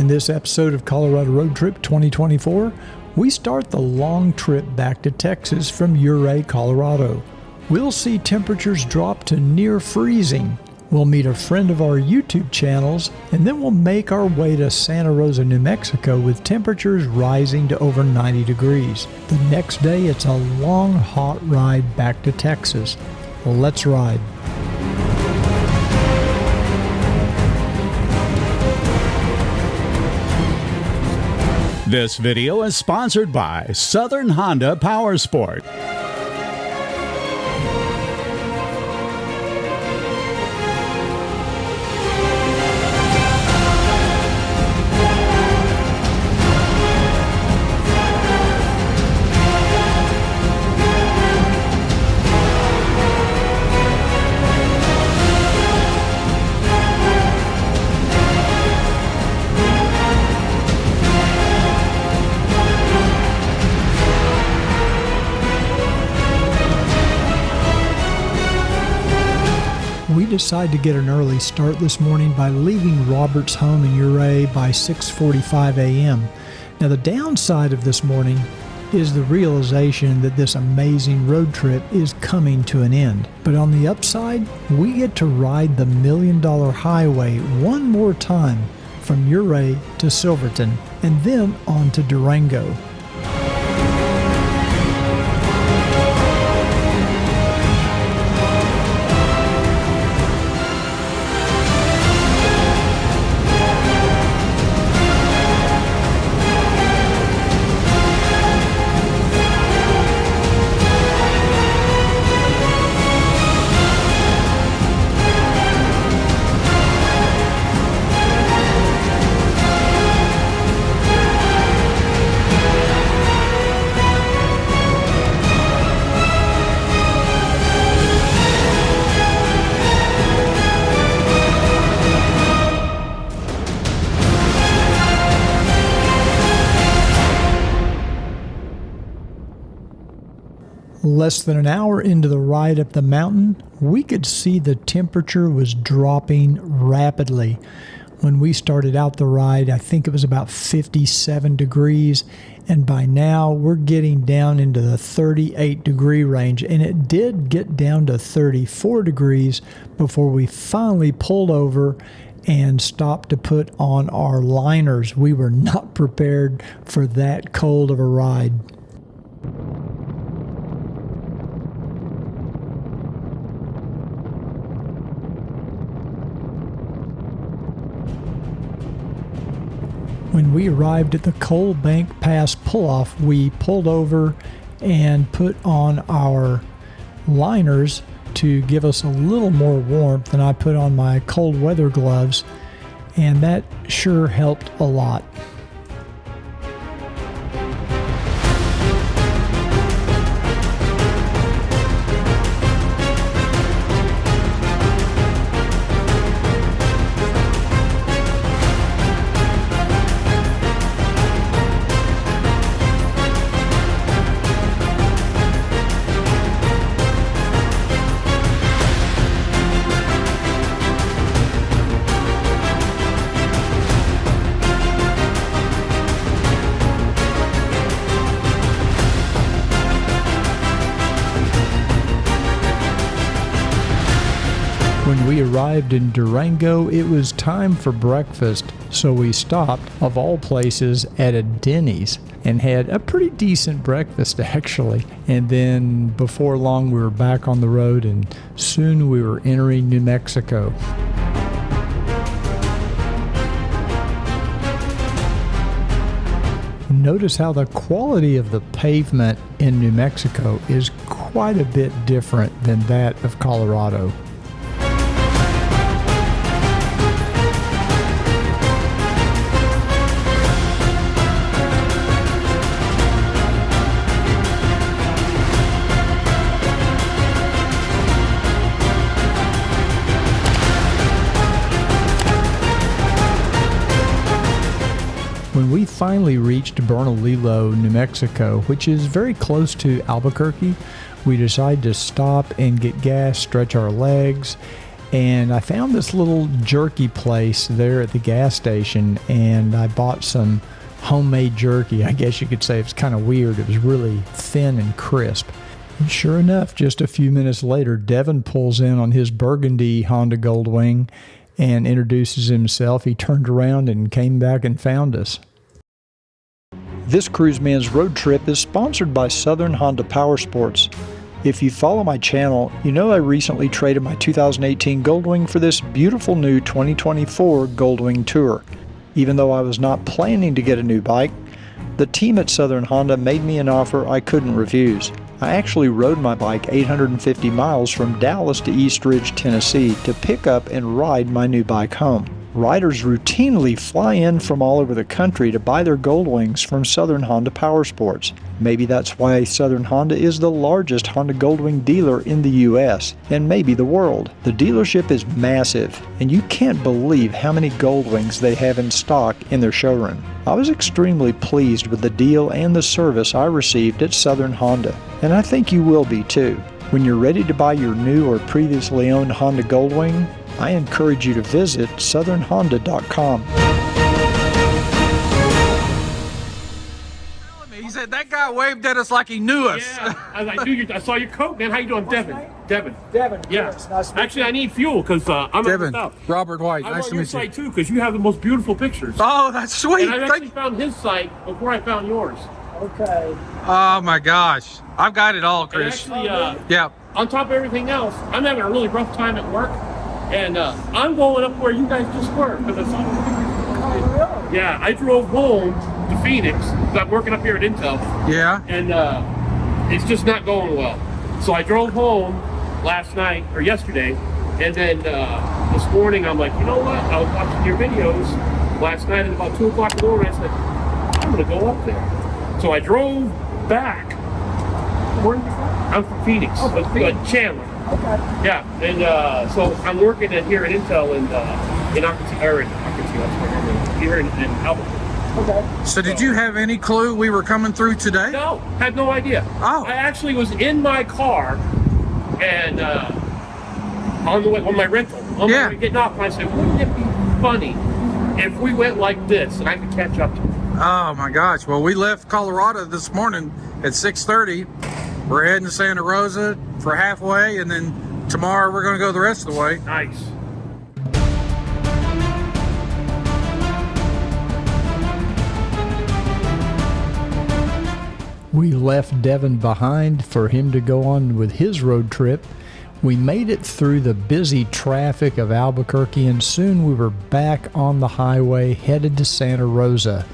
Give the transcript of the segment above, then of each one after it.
In this episode of Colorado Road Trip 2024, we start the long trip back to Texas from Ouray, Colorado. We'll see temperatures drop to near freezing. We'll meet a friend of our YouTube channels, and then we'll make our way to Santa Rosa, New Mexico with temperatures rising to over 90 degrees. The next day, it's a long, hot ride back to Texas. Let's ride. This video is sponsored by Southern Honda Powersports. We decide to get an early start this morning by leaving Robert's home in Ouray by 6:45 a.m. Now, the downside of this morning is the realization that this amazing road trip is coming to an end. But on the upside, we get to ride the $1 Million Highway one more time from Ouray to Silverton and then on to Durango. Less than an hour into the ride up the mountain, we could see the temperature was dropping rapidly. When we started out the ride, I think it was about 57 degrees, and by now we're getting down into the 38-degree range, and it did get down to 34 degrees before we finally pulled over and stopped to put on our liners. We were not prepared for that cold of a ride. When we arrived at the Coal Bank Pass pull-off, we pulled over and put on our liners to give us a little more warmth, and I put on my cold weather gloves, and that sure helped a lot. When we arrived in Durango, it was time for breakfast, so we stopped, of all places, at a Denny's and had a pretty decent breakfast, actually. And then before long, we were back on the road, and soon we were entering New Mexico. Notice how the quality of the pavement in New Mexico is quite a bit different than that of Colorado. When we finally reached Bernalillo, New Mexico, which is very close to Albuquerque, we decided to stop and get gas, stretch our legs, and I found this little jerky place there at the gas station, and I bought some homemade jerky. I guess you could say it's kind of weird. It was really thin and crisp. And sure enough, just a few minutes later, Devin pulls in on his burgundy Honda Goldwing and introduces himself. He turned around and came back and found us. This Cruiseman's road trip is sponsored by Southern Honda Powersports. If you follow my channel, you know I recently traded my 2018 Goldwing for this beautiful new 2024 Goldwing Tour. Even though I was not planning to get a new bike, the team at Southern Honda made me an offer I couldn't refuse. I actually rode my bike 850 miles from Dallas to East Ridge, Tennessee to pick up and ride my new bike home. Riders routinely fly in from all over the country to buy their Goldwings from Southern Honda Powersports. Maybe that's why Southern Honda is the largest Honda Goldwing dealer in the US, and maybe the world. The dealership is massive, and you can't believe how many Goldwings they have in stock in their showroom. I was extremely pleased with the deal and the service I received at Southern Honda, and I think you will be too. When you're ready to buy your new or previously owned Honda Goldwing, I encourage you to visit southernhonda.com. He said that guy waved at us like he knew us. Yeah, I saw your coat, man. How you doing, Devin? Devin. Devin, Yeah. yes, nice to meet Actually, I need fuel because I'm Devin, out. Robert White, I'm nice on to your meet you. site too because you have the most beautiful pictures. Oh, that's sweet. And I actually found his site before I found yours. Okay. Oh my gosh, I've got it all, And Chris. actually, Yeah. on top of everything else, I'm having a really rough time at work, and I'm going up where you guys just were because I saw the pictures. Yeah, I drove home to Phoenix because I'm working up here at Intel. Yeah. And it's just not going well. So I drove home last night or yesterday, and then this morning I'm like, you know what? I was watching your videos last night at about 2 o'clock in the morning. I said, I'm gonna go up there. So I drove back. Where are you from? I'm from Phoenix, Chandler. Okay. Yeah, and so I'm working here at Intel in here in Albuquerque. Okay. So did you have any clue we were coming through today? No, had no idea. Oh. I actually was in my car and on the way on my rental, on my way getting off, and I said, wouldn't it be funny if we went like this and I could catch up to you? Oh my gosh. Well, we left Colorado this morning at 6:30. We're heading to Santa Rosa for halfway, and then tomorrow we're going to go the rest of the way. Nice. We left Devin behind for him to go on with his road trip. We made it through the busy traffic of Albuquerque, and soon we were back on the highway headed to Santa Rosa.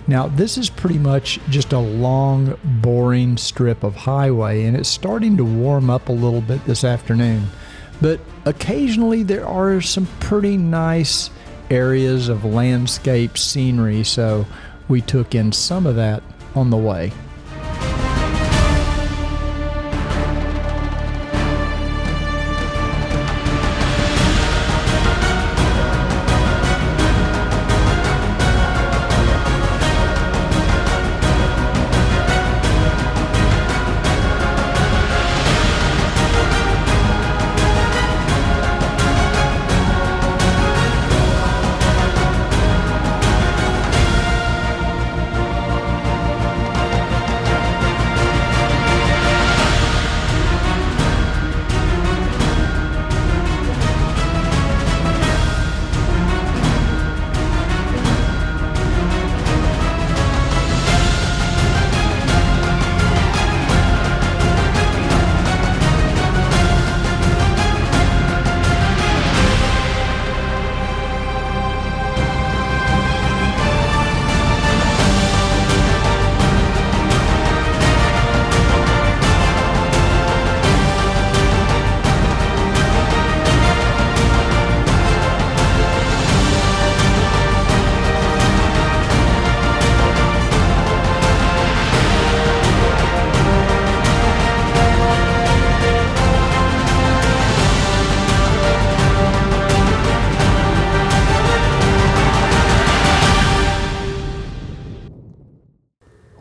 Now, this is pretty much just a long, boring strip of highway, and it's starting to warm up a little bit this afternoon. But occasionally there are some pretty nice areas of landscape scenery, so we took in some of that on the way.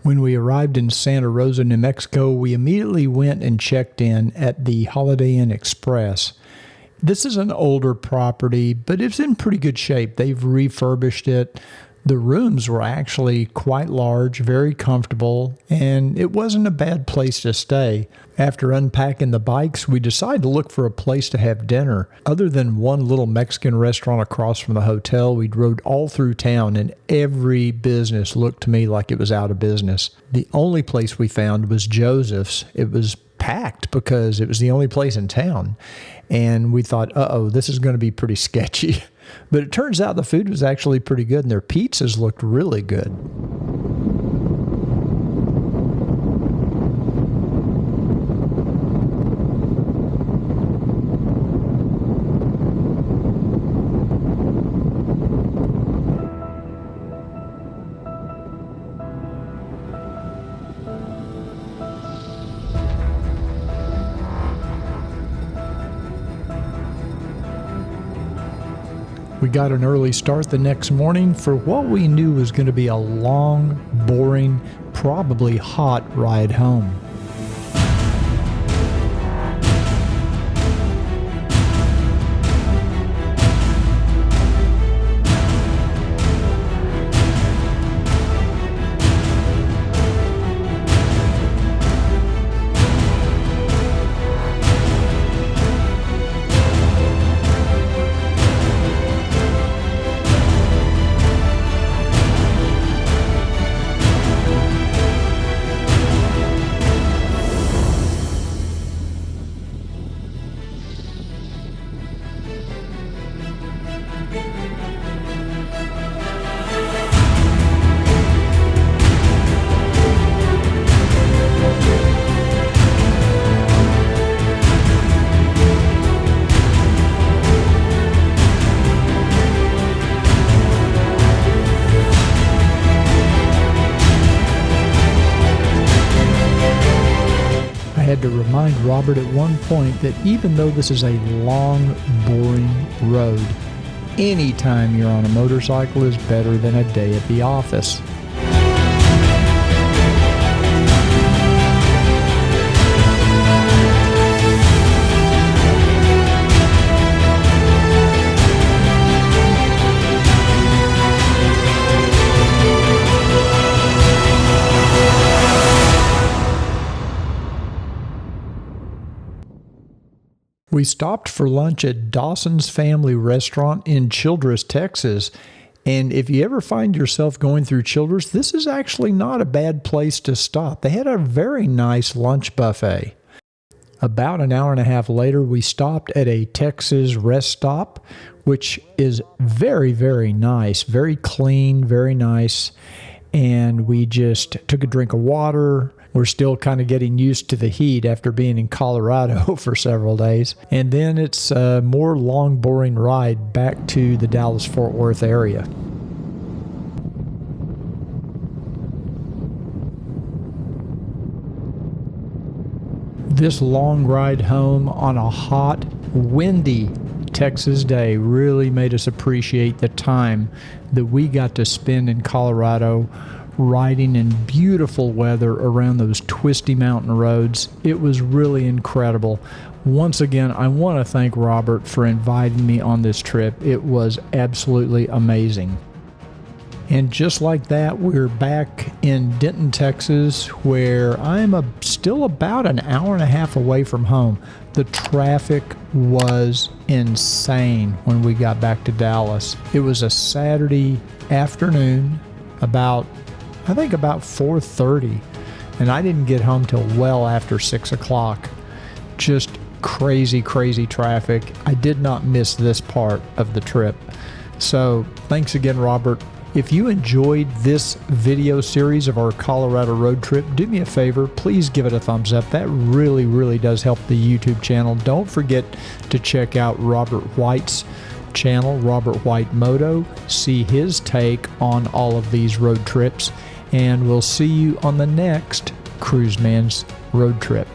When we arrived in Santa Rosa, New Mexico, we immediately went and checked in at the Holiday Inn Express. This is an older property, but it's in pretty good shape. They've refurbished it. The rooms were actually quite large, very comfortable, and it wasn't a bad place to stay. After unpacking the bikes, we decided to look for a place to have dinner. Other than one little Mexican restaurant across from the hotel, we rode all through town, and every business looked to me like it was out of business. The only place we found was Joseph's. It was packed because it was the only place in town, and we thought, uh-oh, this is going to be pretty sketchy. But it turns out the food was actually pretty good, and their pizzas looked really good. We got an early start the next morning for what we knew was going to be a long, boring, probably hot ride home. I had to remind Robert at one point that even though this is a long, boring road, any time you're on a motorcycle is better than a day at the office. We stopped for lunch at Dawson's Family Restaurant in Childress, Texas. And if you ever find yourself going through Childress, this is actually not a bad place to stop. They had a very nice lunch buffet. About an hour and a half later, we stopped at a Texas rest stop, which is very, very nice, very clean, very nice. And we just took a drink of water. We're still kind of getting used to the heat after being in Colorado for several days. And then it's a more long, boring ride back to the Dallas-Fort Worth area. This long ride home on a hot, windy Texas day really made us appreciate the time that we got to spend in Colorado riding in beautiful weather around those twisty mountain roads. It was really incredible. Once again, I want to thank Robert for inviting me on this trip. It was absolutely amazing. And just like that, we're back in Denton, Texas, where I'm still about an hour and a half away from home. The traffic was insane when we got back to Dallas. It was a Saturday afternoon, about 4:30, and I didn't get home till well after 6 o'clock. Just crazy, crazy traffic. I did not miss this part of the trip. So thanks again, Robert. If you enjoyed this video series of our Colorado road trip, do me a favor, please give it a thumbs up. That really, really does help the YouTube channel. Don't forget to check out Robert White's channel, Robert White Moto. See his take on all of these road trips. And we'll see you on the next Cruiseman's road trip.